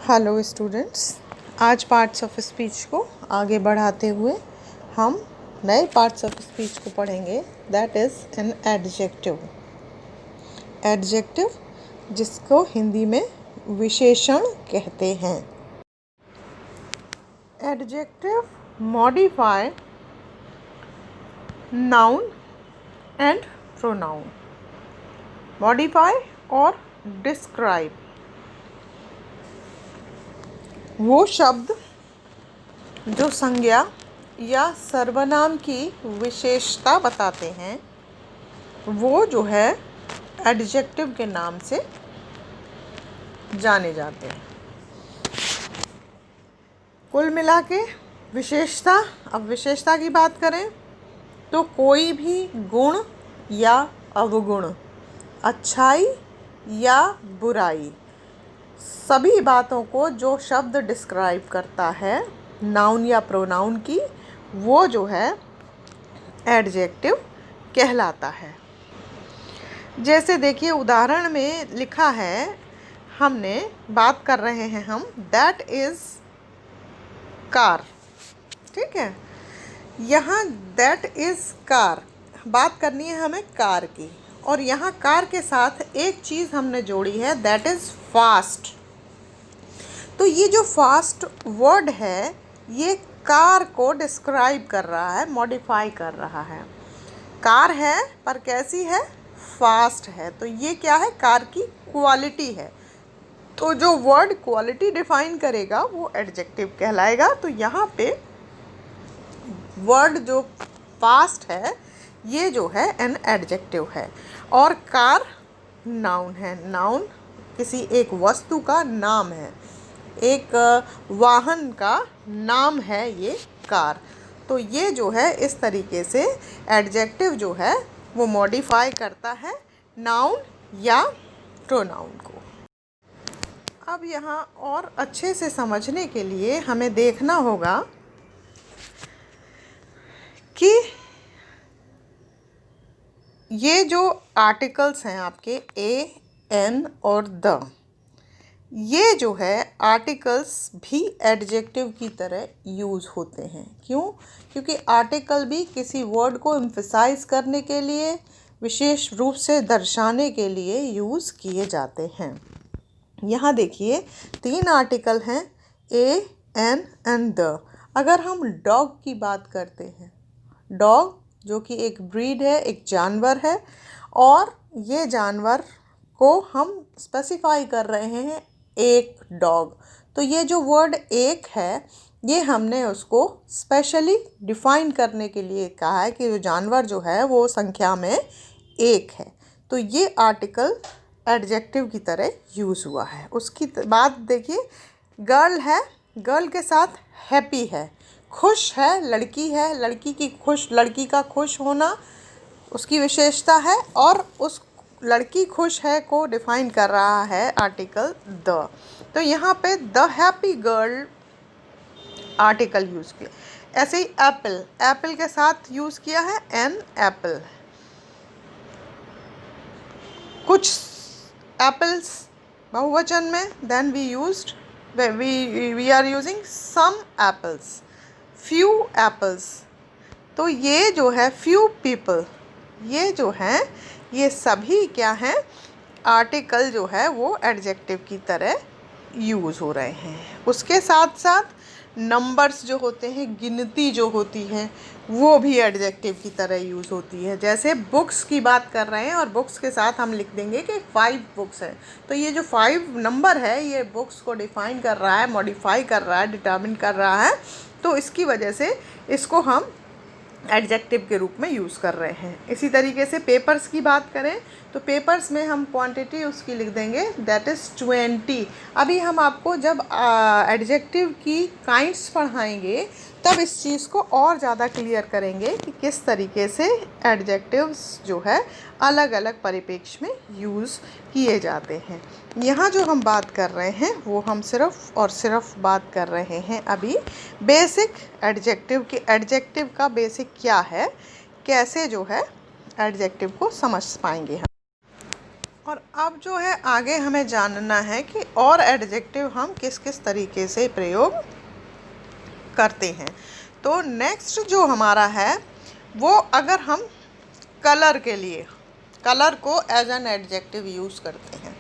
Hello students, आज parts of speech को आगे बढ़ाते हुए हम नए पार्ट्स ऑफ स्पीच को पढ़ेंगे। That is an adjective. Adjective जिसको हिंदी में विशेषण कहते हैं। Adjective modify noun and pronoun. Modify और डिस्क्राइब वो शब्द जो संज्ञा या सर्वनाम की विशेषता बताते हैं, वो जो है एडजेक्टिव के नाम से जाने जाते हैं। कुल मिला के विशेषता, अब विशेषता की बात करें तो कोई भी गुण या अवगुण, अच्छाई या बुराई, सभी बातों को जो शब्द डिस्क्राइब करता है नाउन या प्रोनाउन की, वो जो है एडजेक्टिव कहलाता है। जैसे देखिए उदाहरण में लिखा है, हमने बात कर रहे हैं हम दैट इज़ कार। ठीक है, यहाँ दैट इज़ कार बात करनी है हमें कार की, और यहाँ कार के साथ एक चीज़ हमने जोड़ी है दैट इज़ फास्ट। तो ये जो फास्ट वर्ड है ये कार को डिस्क्राइब कर रहा है, मॉडिफाई कर रहा है। कार है पर कैसी है? फास्ट है। तो ये क्या है? कार की क्वालिटी है। तो जो वर्ड क्वालिटी डिफाइन करेगा वो एडजेक्टिव कहलाएगा। तो यहाँ पे वर्ड जो फास्ट है ये जो है एन एडजेक्टिव है, और कार नाउन है। नाउन किसी एक वस्तु का नाम है, एक वाहन का नाम है ये कार। तो ये जो है इस तरीके से एडजेक्टिव जो है वो मॉडिफाई करता है नाउन या प्रोनाउन को। अब यहाँ और अच्छे से समझने के लिए हमें देखना होगा कि ये जो आर्टिकल्स हैं आपके ए, एन और द, ये जो है आर्टिकल्स भी एडजेक्टिव की तरह यूज़ होते हैं। क्यों? क्योंकि आर्टिकल भी किसी वर्ड को एम्फसाइज करने के लिए, विशेष रूप से दर्शाने के लिए यूज़ किए जाते हैं। यहाँ देखिए 3 आर्टिकल हैं, ए, एन एंड द। अगर हम डॉग की बात करते हैं, डॉग जो कि एक ब्रीड है, एक जानवर है, और ये जानवर को हम स्पेसिफाई कर रहे हैं एक डॉग। तो ये जो वर्ड एक है ये हमने उसको स्पेशली डिफाइन करने के लिए कहा है कि जो जानवर जो है वो संख्या में एक है। तो ये आर्टिकल एडजेक्टिव की तरह यूज़ हुआ है। उसकी बात देखिए, गर्ल है, गर्ल के साथ हैप्पी है, खुश है, लड़की है, लड़की का खुश होना उसकी विशेषता है, और उस लड़की खुश है को डिफाइन कर रहा है आर्टिकल द। तो यहाँ पे the happy girl article use किया। ऐसे ही एप्पल, एप्पल के साथ यूज़ किया है एन एप्पल। कुछ एप्पल्स बहुवचन में, then we are using some apples, few apples. तो ये जो है फ्यू पीपल, ये जो हैं ये सभी क्या हैं? आर्टिकल जो है वो एडजेक्टिव की तरह यूज़ हो रहे हैं। उसके साथ साथ नंबर्स जो होते हैं, गिनती जो होती है, वो भी एडजेक्टिव की तरह यूज़ होती है। जैसे बुक्स की बात कर रहे हैं और बुक्स के साथ हम लिख देंगे कि 5 बुक्स हैं। तो ये जो 5 नंबर है ये बुक्स को डिफाइन कर रहा है, मॉडिफाई कर रहा है, डिटर्मिन कर रहा है। तो इसकी वजह से इसको हम एडजेक्टिव के रूप में यूज़ कर रहे हैं। इसी तरीके से पेपर्स की बात करें तो पेपर्स में हम क्वांटिटी उसकी लिख देंगे दैट इज़ 20। अभी हम आपको जब एडजेक्टिव की काइंड्स पढ़ाएंगे तब इस चीज़ को और ज़्यादा क्लियर करेंगे कि किस तरीके से एडजेक्टिव्स जो है अलग अलग परिप्रेक्ष्य में यूज़ किए जाते हैं। यहाँ जो हम बात कर रहे हैं वो हम सिर्फ और सिर्फ बात कर रहे हैं अभी बेसिक एडजेक्टिव की। एडजेक्टिव का बेसिक क्या है, कैसे जो है एडजेक्टिव को समझ पाएंगे हम। और अब जो है आगे हमें जानना है कि और एडजेक्टिव हम किस किस तरीके से प्रयोग करते हैं। तो नेक्स्ट जो हमारा है वो, अगर हम कलर के लिए कलर को एज एन एडजेक्टिव यूज़ करते हैं।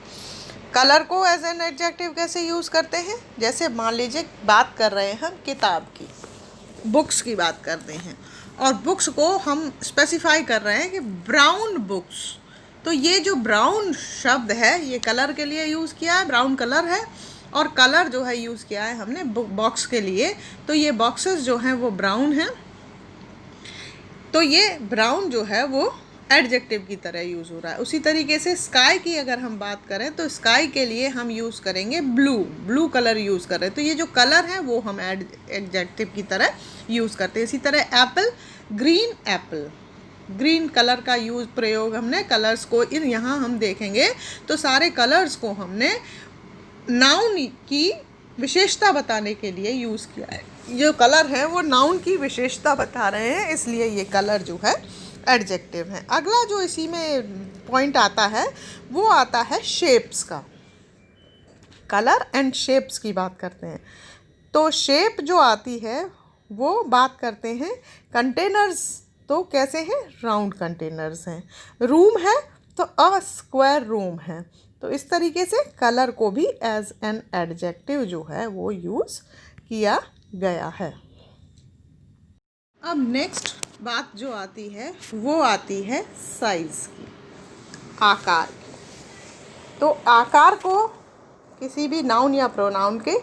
कलर को एज एन एडजेक्टिव कैसे यूज़ करते हैं? जैसे मान लीजिए बात कर रहे हैं हम किताब की, बुक्स की बात करते हैं, और बुक्स को हम स्पेसिफाई कर रहे हैं कि ब्राउन बुक्स। तो ये जो ब्राउन शब्द है ये कलर के लिए यूज़ किया है, ब्राउन कलर है, और कलर जो है यूज़ किया है हमने बॉक्स के लिए। तो ये बॉक्सेस जो हैं वो ब्राउन हैं, तो ये ब्राउन जो है वो एडजेक्टिव की तरह यूज़ हो रहा है। उसी तरीके से स्काई की अगर हम बात करें तो स्काई के लिए हम यूज़ करेंगे ब्लू कलर यूज़ कर रहे हैं। तो ये जो कलर है वो हम एडजेक्टिव की तरह यूज़ करते हैं। इसी तरह एप्पल, ग्रीन कलर का प्रयोग हमने कलर्स को यहाँ हम देखेंगे तो सारे कलर्स को हमने नाउन की विशेषता बताने के लिए यूज़ किया है। जो कलर है वो नाउन की विशेषता बता रहे हैं, इसलिए ये कलर जो है एडजेक्टिव है। अगला जो इसी में पॉइंट आता है वो आता है शेप्स का। कलर एंड शेप्स की बात करते हैं। तो शेप जो आती है वो बात करते हैं कंटेनर्स। तो कैसे हैं? राउंड कंटेनर्स हैं। रूम है तो अ स्क्वायर रूम है। तो इस तरीके से कलर को भी एज एन एडजेक्टिव जो है वो यूज़ किया गया है। अब नेक्स्ट बात जो आती है वो आती है साइज़ की, आकार की। तो आकार को किसी भी नाउन या प्रोनाउन के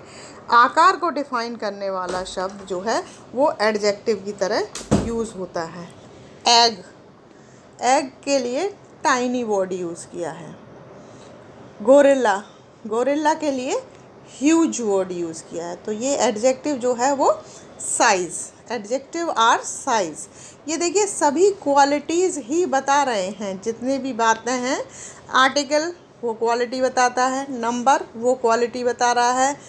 आकार को डिफाइन करने वाला शब्द जो है वो एडजेक्टिव की तरह यूज़ होता है। एग के लिए टाइनी वर्ड यूज़ किया है। गोरिल्ला के लिए ह्यूज वर्ड यूज़ किया है। तो ये एडजेक्टिव जो है वो साइज़, एडजेक्टिव आर साइज़। ये देखिए सभी क्वालिटीज़ ही बता रहे हैं। जितने भी बातें हैं, आर्टिकल वो क्वालिटी बताता है, नंबर वो क्वालिटी बता रहा है,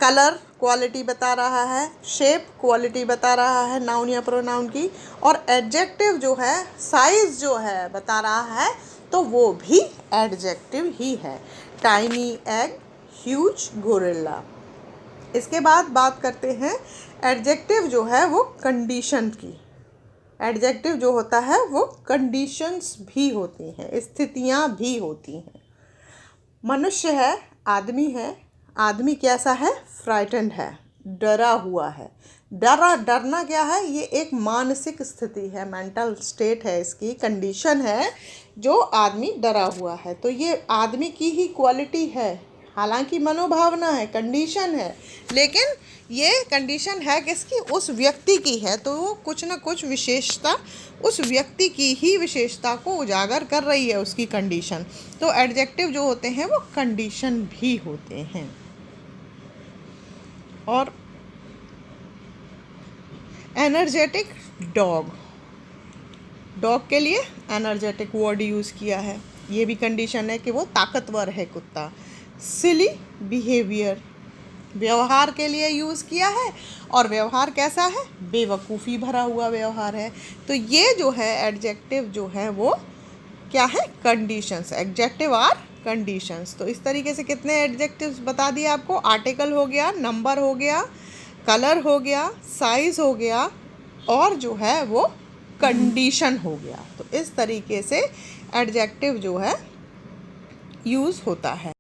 कलर क्वालिटी बता रहा है, शेप क्वालिटी बता रहा है नाउन या प्रोनाउन की, और एडजेक्टिव जो है साइज़ जो है बता रहा है, तो वो भी एडजेक्टिव ही है। Tiny egg, huge gorilla. इसके बाद बात करते हैं एडजेक्टिव जो है वो कंडीशन की। एडजेक्टिव जो होता है वो कंडीशंस भी होती हैं, स्थितियां भी होती हैं। मनुष्य है, आदमी कैसा है? फ्राइटेंड है, डरा हुआ है। डरना क्या है? ये एक मानसिक स्थिति है, मेंटल स्टेट है, इसकी कंडीशन है जो आदमी डरा हुआ है। तो ये आदमी की ही क्वालिटी है, हालांकि मनोभावना है, कंडीशन है, लेकिन ये कंडीशन है किसकी? उस व्यक्ति की है। तो वो कुछ ना कुछ विशेषता उस व्यक्ति की ही विशेषता को उजागर कर रही है, उसकी कंडीशन। तो एडजेक्टिव जो होते हैं वो कंडीशन भी होते हैं। और एनर्जेटिक डॉग के लिए एनर्जेटिक वर्ड यूज़ किया है। ये भी कंडीशन है कि वो ताकतवर है कुत्ता। सिली बिहेवियर, व्यवहार के लिए यूज़ किया है, और व्यवहार कैसा है? बेवकूफ़ी भरा हुआ व्यवहार है। तो ये जो है एडजेक्टिव जो है वो क्या है? कंडीशंस। Adjective are conditions. तो इस तरीके से कितने एडजेक्टिव्स बता दिए आपको? आर्टिकल हो गया, नंबर हो गया, कलर हो गया, साइज़ हो गया, और जो है वो कंडीशन हो गया। तो इस तरीके से एडजेक्टिव जो है यूज़ होता है।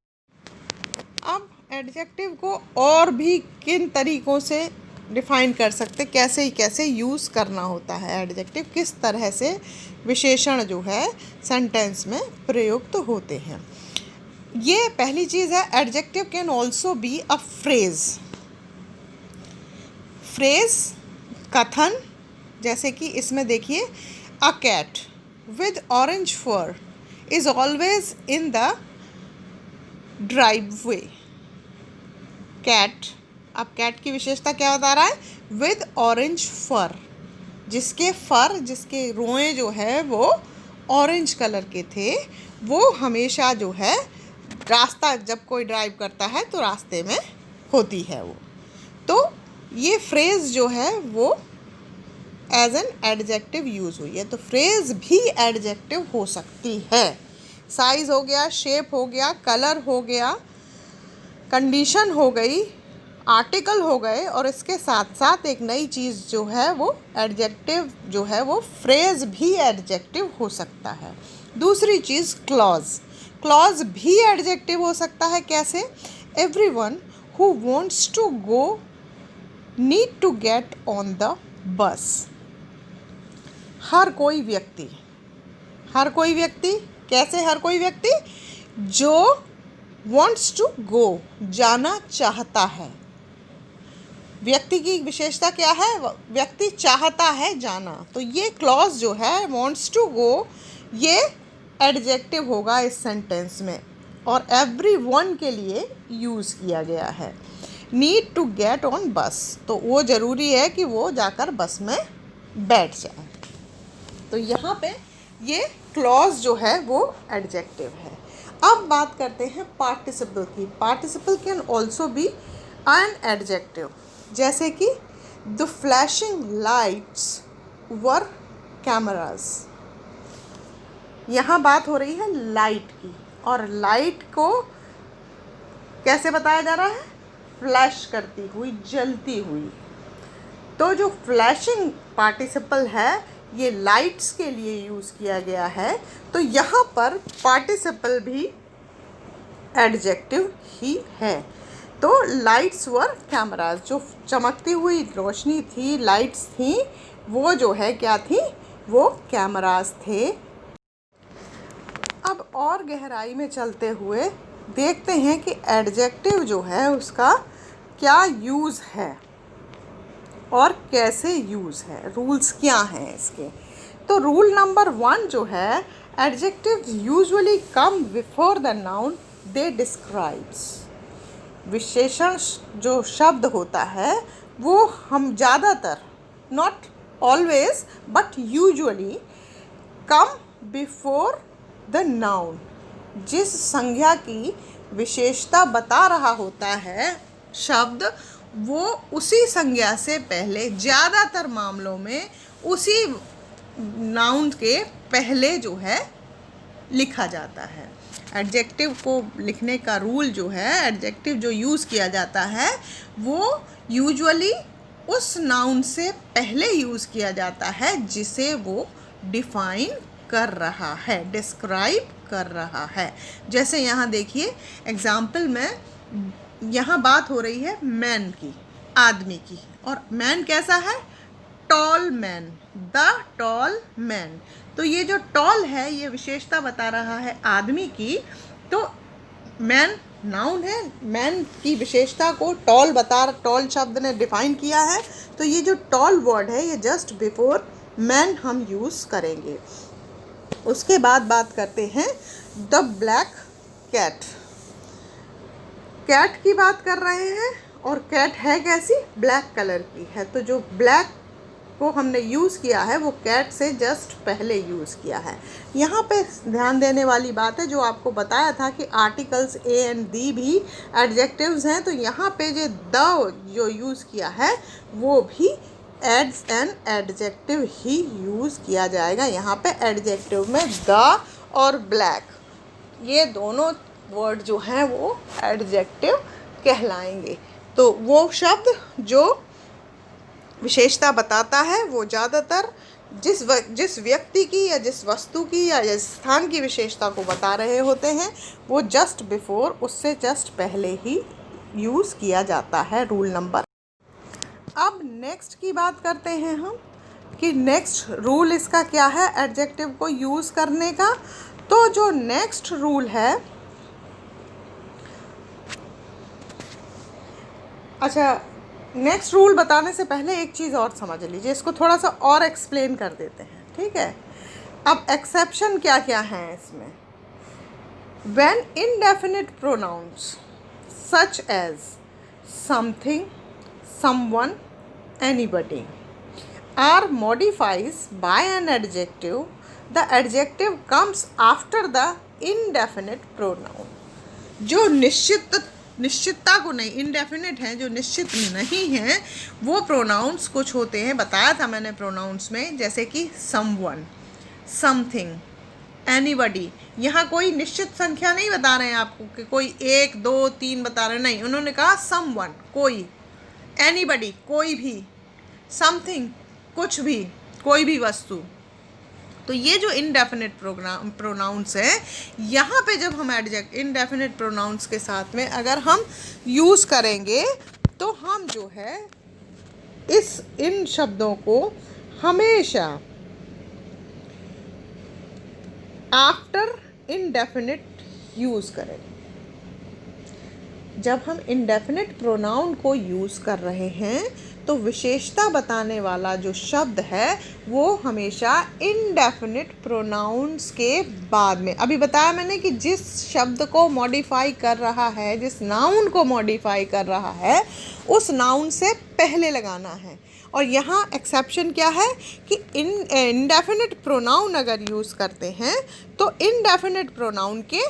अब एडजेक्टिव को और भी किन तरीक़ों से डिफ़ाइन कर सकते, कैसे यूज़ करना होता है एडजेक्टिव, किस तरह से विशेषण जो है सेंटेंस में प्रयुक्त होते हैं। ये पहली चीज़ है, adjective can also be a phrase. कथन, जैसे कि इसमें देखिए, a cat with orange fur is always in the driveway. Cat, अब कैट की विशेषता क्या बता रहा है? विद ऑरेंज फर, जिसके रोएं जो है वो ऑरेंज कलर के थे, वो हमेशा जो है रास्ता जब कोई ड्राइव करता है तो रास्ते में होती है वो। तो ये फ्रेज़ जो है वो एज एन एडजेक्टिव यूज़ हुई है। तो फ्रेज़ भी एडजेक्टिव हो सकती है। साइज़ हो गया, शेप हो गया, कलर हो गया, कंडीशन हो गई, आर्टिकल हो गए, और इसके साथ साथ एक नई चीज़ जो है वो एडजेक्टिव जो है वो फ्रेज़ भी एडजेक्टिव हो सकता है। दूसरी चीज़ क्लॉज, क्लॉज भी एडजेक्टिव हो सकता है। कैसे? Everyone who wants to go need to get on the bus. हर कोई व्यक्ति, हर कोई व्यक्ति, कैसे हर कोई व्यक्ति? जो wants to go, जाना चाहता है। व्यक्ति की विशेषता क्या है? व्यक्ति चाहता है जाना। तो ये क्लॉज जो है wants to go, ये एडजेक्टिव होगा इस सेंटेंस में, और everyone के लिए यूज़ किया गया है। नीड टू गेट ऑन बस, तो वो ज़रूरी है कि वो जाकर बस में बैठ जाए। तो यहाँ पे ये क्लॉज जो है वो एडजेक्टिव है। अब बात करते हैं पार्टिसिपल की। Participle can also B an adjective, जैसे कि the flashing lights were cameras. यहाँ बात हो रही है लाइट की, और लाइट को कैसे बताया जा रहा है? फ्लैश करती हुई, जलती हुई। तो जो फ्लैशिंग पार्टिसिपल है ये लाइट्स के लिए यूज़ किया गया है। तो यहाँ पर पार्टिसिपल भी एडजेक्टिव ही है। तो लाइट्स वर कैमरास, जो चमकती हुई रोशनी थी, लाइट्स थी, वो जो है क्या थी? वो कैमरास थे। अब और गहराई में चलते हुए देखते हैं कि एडजेक्टिव जो है उसका क्या यूज़ है और कैसे यूज़ है, रूल्स क्या हैं इसके। तो रूल नंबर 1 जो है, adjectives usually come before the noun they describes. विशेषण जो शब्द होता है वो हम ज़्यादातर, not always but usually, come before the noun, जिस संज्ञा की विशेषता बता रहा होता है शब्द, वो उसी संज्ञा से पहले, ज़्यादातर मामलों में उसी नाउन के पहले जो है लिखा जाता है। एडजेक्टिव को लिखने का रूल जो है, एडजेक्टिव जो यूज़ किया जाता है वो यूजुअली उस नाउन से पहले यूज़ किया जाता है जिसे वो डिफ़ाइन कर रहा है, डिस्क्राइब कर रहा है। जैसे यहाँ देखिए एग्ज़ाम्पल में, यहाँ बात हो रही है मैन की, आदमी की, और मैन कैसा है? Tall man, the tall man. तो ये जो टॉल है ये विशेषता बता रहा है आदमी की। तो मैन नाउन है, मैन की विशेषता को टॉल शब्द ने डिफाइन किया है। तो ये जो टॉल वर्ड है ये जस्ट बिफोर मैन हम यूज़ करेंगे। उसके बाद बात करते हैं द ब्लैक कैट। कैट की बात कर रहे हैं, और कैट है कैसी? ब्लैक कलर की है। तो जो ब्लैक को हमने यूज़ किया है वो कैट से जस्ट पहले यूज़ किया है। यहाँ पे ध्यान देने वाली बात है, जो आपको बताया था कि आर्टिकल्स ए एंड दी भी एडजेक्टिव्स हैं, तो यहाँ पे जो यूज़ किया है वो भी एड्स एन एडजेक्टिव ही यूज़ किया जाएगा। यहाँ पे एडजेक्टिव में द और ब्लैक, ये दोनों वर्ड जो हैं वो एडजेक्टिव कहलाएंगे। तो वो शब्द जो विशेषता बताता है वो ज़्यादातर जिस व्यक्ति की या जिस वस्तु की या जिस स्थान की विशेषता को बता रहे होते हैं वो जस्ट बिफोर, उससे जस्ट पहले ही यूज़ किया जाता है। Rule number. अब नेक्स्ट की बात करते हैं हम कि नेक्स्ट रूल इसका क्या है एडजेक्टिव को यूज़ करने का। तो जो नेक्स्ट रूल है, अच्छा, नेक्स्ट रूल बताने से पहले एक चीज़ और समझ लीजिए, इसको थोड़ा सा और एक्सप्लेन कर देते हैं, ठीक है। अब एक्सेप्शन क्या क्या हैं इसमें। When indefinite pronouns such as something, someone, anybody are modifies by an adjective, the adjective comes after the indefinite pronoun. जो निश्चितता को नहीं, इनडेफिनिट हैं, जो निश्चित नहीं हैं, वो प्रोनाउंस कुछ होते हैं, बताया था मैंने प्रोनाउंस में, जैसे कि समवन, समथिंग, एनीबडी, यहाँ कोई निश्चित संख्या नहीं बता रहे हैं आपको कि कोई 1 2 3 बता रहे, नहीं, उन्होंने कहा समवन, कोई, एनीबडी, कोई भी, समथिंग, कुछ भी, कोई भी वस्तु। तो ये जो इनडेफिनिट प्रोनाउंस है, यहाँ पे जब हम इनडेफिनिट प्रोनाउंस के साथ में अगर हम यूज़ करेंगे तो हम जो है इन शब्दों को हमेशा आफ्टर इनडेफिनिट यूज़ करें। जब हम इनडेफिनिट प्रोनाउन को यूज़ कर रहे हैं तो विशेषता बताने वाला जो शब्द है वो हमेशा इनडेफिनिट प्रोनाउंस के बाद में, अभी बताया मैंने कि जिस शब्द को मॉडिफाई कर रहा है, जिस नाउन को मॉडिफाई कर रहा है, उस नाउन से पहले लगाना है। और यहाँ एक्सेप्शन क्या है कि इनडेफिनिट प्रोनाउन अगर यूज़ करते हैं तो इनडेफिनिट प्रोनाउन के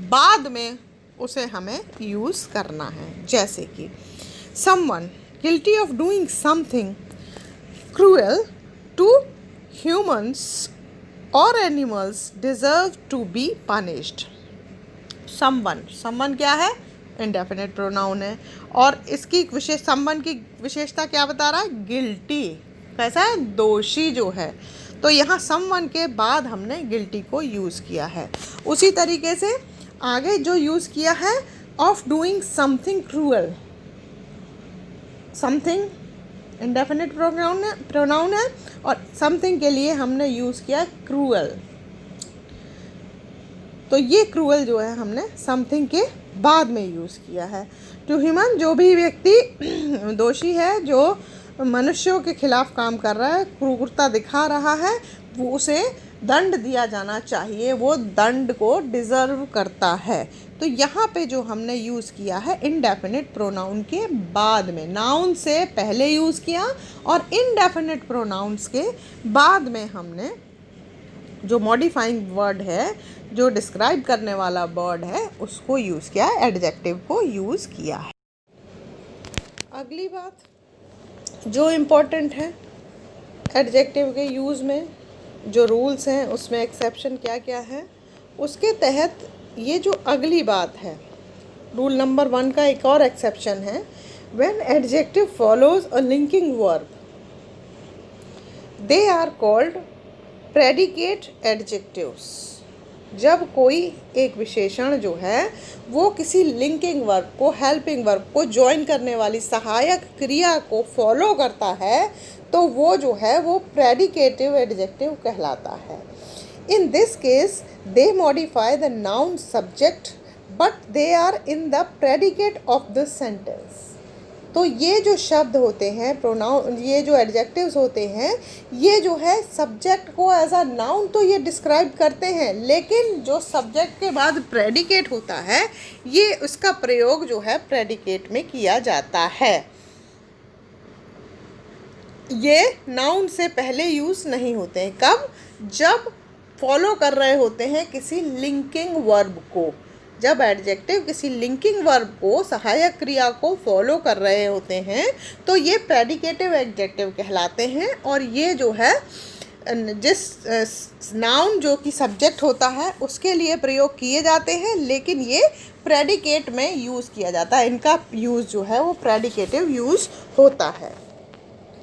बाद में उसे हमें यूज़ करना है। जैसे कि someone guilty of doing something cruel to humans or animals deserve to be punished। someone क्या है? indefinite pronoun है, और इसकी someone की विशेषता क्या बता रहा है? guilty, कैसा है? दोषी जो है। तो यहाँ someone के बाद हमने guilty को यूज़ किया है। उसी तरीके से आगे जो यूज़ किया है of doing something cruel, something indefinite pronoun है और समथिंग के लिए हमने यूज़ किया क्रूअल। तो ये क्रूअल जो है हमने समथिंग के बाद में यूज़ किया है। टू ह्यूमन, जो भी व्यक्ति दोषी है, जो मनुष्यों के खिलाफ काम कर रहा है, क्रूरता दिखा रहा है, वो उसे दंड दिया जाना चाहिए, वो दंड को डिज़र्व करता है। तो यहाँ पे जो हमने यूज़ किया है इनडेफिनिट प्रोनाउन के बाद में, नाउन से पहले यूज़ किया, और इनडेफिनिट प्रोनाउंस के बाद में हमने जो मॉडिफाइंग वर्ड है, जो डिस्क्राइब करने वाला वर्ड है, उसको यूज़ किया, एडजेक्टिव को यूज़ किया है। अगली बात जो इम्पोर्टेंट है एडजेक्टिव के यूज़ में, जो रूल्स हैं उसमें एक्सेप्शन क्या क्या है, उसके तहत ये जो अगली बात है, रूल नंबर 1 का एक और एक्सेप्शन है, when adjective follows a linking verb they are called predicate adjectives. जब कोई एक विशेषण जो है वो किसी लिंकिंग वर्ब को, हेल्पिंग वर्ब को, जॉइन करने वाली सहायक क्रिया को फॉलो करता है तो वो जो है वो प्रेडिकेटिव एडजेक्टिव कहलाता है। In this case they modify the noun subject but they are in the predicate of the sentence. तो ये जो शब्द होते हैं प्रोनाउन, ये जो एडजेक्टिव्स होते हैं, ये जो है सब्जेक्ट को एज अ नाउन तो ये डिस्क्राइब करते हैं, लेकिन जो सब्जेक्ट के बाद प्रेडिकेट होता है, ये उसका प्रयोग जो है प्रेडिकेट में किया जाता है। ये नाउन से पहले यूज़ नहीं होते हैं। कब? जब फॉलो कर रहे होते हैं किसी लिंकिंग वर्ब को। जब एडजेक्टिव किसी लिंकिंग वर्ब को, सहायक क्रिया को फॉलो कर रहे होते हैं तो ये प्रेडिकेटिव एडजेक्टिव कहलाते हैं। और ये जो है जिस नाउन जो कि सब्जेक्ट होता है उसके लिए प्रयोग किए जाते हैं, लेकिन ये प्रेडिकेट में यूज़ किया जाता है। इनका यूज़ जो है वो प्रेडिकेटिव यूज़ होता है।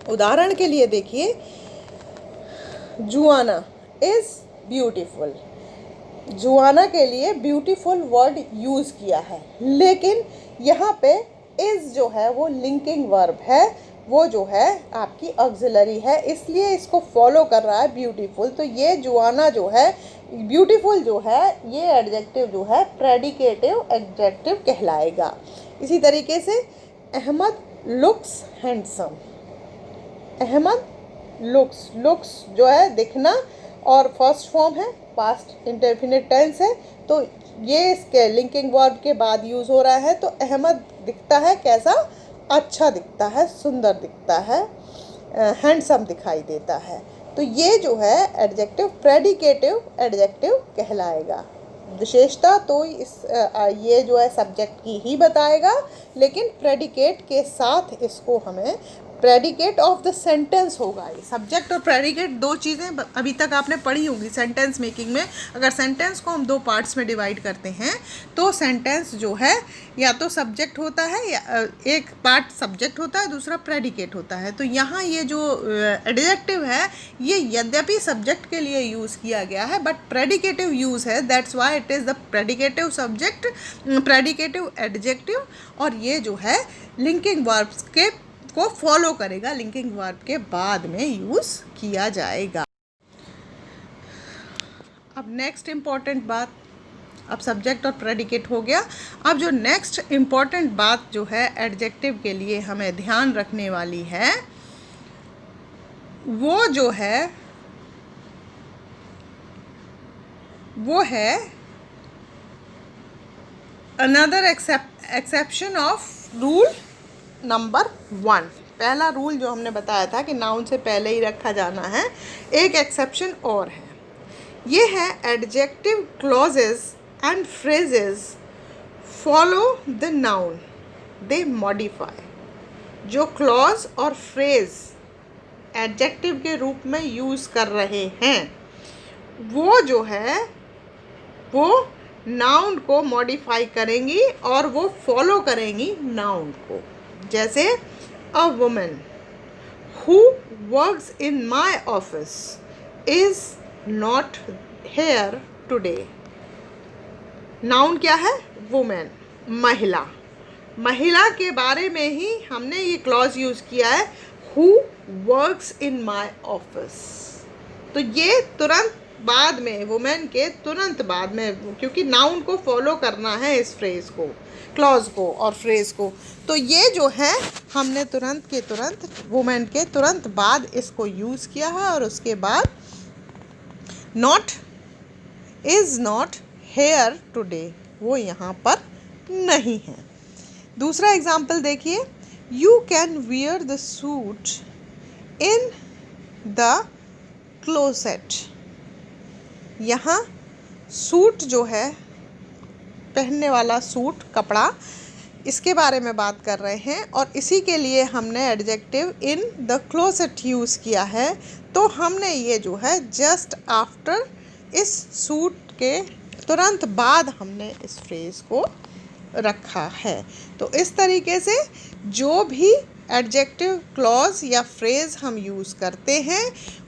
उदाहरण के लिए देखिए, जुआना इज़ ब्यूटीफुल। जुआना के लिए ब्यूटीफुल वर्ड यूज़ किया है, लेकिन यहाँ पे इज़ जो है वो लिंकिंग वर्ब है, वो जो है आपकी ऑक्सिलरी है, इसलिए इसको फॉलो कर रहा है ब्यूटीफुल। तो ये जुआना जो है, ब्यूटीफुल जो है, ये एडजेक्टिव जो है प्रेडिकेटिव एडजेक्टिव कहलाएगा। इसी तरीके से Ahmad looks handsome. Ahmad looks जो है दिखना, और फर्स्ट फॉर्म है, पास्ट इंडेफिनिट टेंस है, तो ये इसके लिंकिंग वर्ब के बाद यूज़ हो रहा है। तो अहमद दिखता है कैसा? अच्छा दिखता है, सुंदर दिखता है, हैंडसम दिखाई देता है। तो ये जो है एडजेक्टिव प्रेडिकेटिव एडजेक्टिव कहलाएगा। विशेषता तो ये जो है सब्जेक्ट की ही बताएगा, लेकिन प्रेडिकेट के साथ इसको हमें प्रेडिकेट ऑफ द सेंटेंस होगा। ये सब्जेक्ट और प्रेडिकेट दो चीज़ें अभी तक आपने पढ़ी होंगी सेंटेंस मेकिंग में। अगर सेंटेंस को हम दो पार्ट्स में डिवाइड करते हैं तो सेंटेंस जो है या तो सब्जेक्ट होता है या एक पार्ट सब्जेक्ट होता है, दूसरा प्रेडिकेट होता है। तो यहाँ ये जो एडजेक्टिव है ये यद्यपि सब्जेक्ट के लिए यूज़ किया गया है बट प्रेडिकेटिव यूज़ है, that's why it is the predicative subject, predicative adjective. और ये जो है लिंकिंग वर्ब्स के को फॉलो करेगा, लिंकिंग वर्ब के बाद में यूज़ किया जाएगा। अब नेक्स्ट इम्पॉर्टेंट बात, अब सब्जेक्ट और प्रेडिकेट हो गया। अब जो नेक्स्ट इम्पॉर्टेंट बात जो है एडजेक्टिव के लिए हमें ध्यान रखने वाली है वो जो है वो है another exception of rule number 1। पहला रूल जो हमने बताया था कि नाउन से पहले ही रखा जाना है, एक एक्सेप्शन और है। ये है adjective clauses and phrases follow the noun they modify. जो क्लॉज और फ्रेज एडजेक्टिव के रूप में यूज़ कर रहे हैं वो जो है वो नाउन को मॉडिफाई करेंगी और वो फॉलो करेंगी नाउन को। जैसे a woman who works in my office is not here today. Noun क्या है? वुमेन, महिला। महिला के बारे में ही हमने ये क्लॉज यूज़ किया है, who works in my office. तो ये तुरंत बाद में, वुमेन के तुरंत बाद में, क्योंकि नाउन को फॉलो करना है इस फ्रेज़ को, क्लॉज को और फ्रेज़ को। तो ये जो है हमने तुरंत के तुरंत वुमेन के तुरंत बाद इसको यूज़ किया है और उसके बाद not, is not here today, वो यहाँ पर नहीं है। दूसरा एग्जाम्पल देखिए, you can wear the suit in the closet. यहाँ सूट जो है, पहनने वाला सूट, कपड़ा, इसके बारे में बात कर रहे हैं और इसी के लिए हमने adjective in the closet use किया है। तो हमने ये जो है जस्ट आफ्टर, इस सूट के तुरंत बाद हमने इस फ्रेज़ को रखा है। तो इस तरीके से जो भी एडजेक्टिव क्लॉज या फ्रेज़ हम यूज़ करते हैं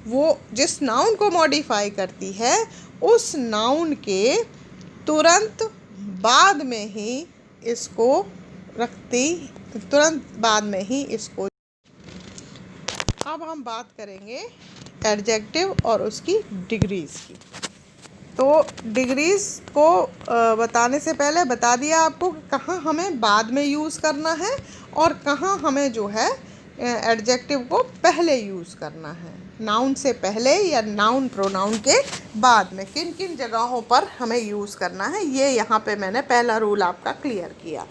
वो जिस नाउन को मॉडिफाई करती है उस नाउन के तुरंत बाद में ही इसको रखती, तुरंत बाद में ही इसको। अब हम बात करेंगे एडजेक्टिव और उसकी डिग्रीज़ की। तो डिग्रीज़ को बताने से पहले बता दिया आपको कि कहाँ हमें बाद में यूज़ करना है और कहाँ हमें जो है एडजेक्टिव को पहले यूज़ करना है, नाउन से पहले या नाउन प्रोनाउन के बाद में किन किन जगहों पर हमें यूज़ करना है। ये यहाँ पे मैंने पहला रूल आपका क्लियर किया।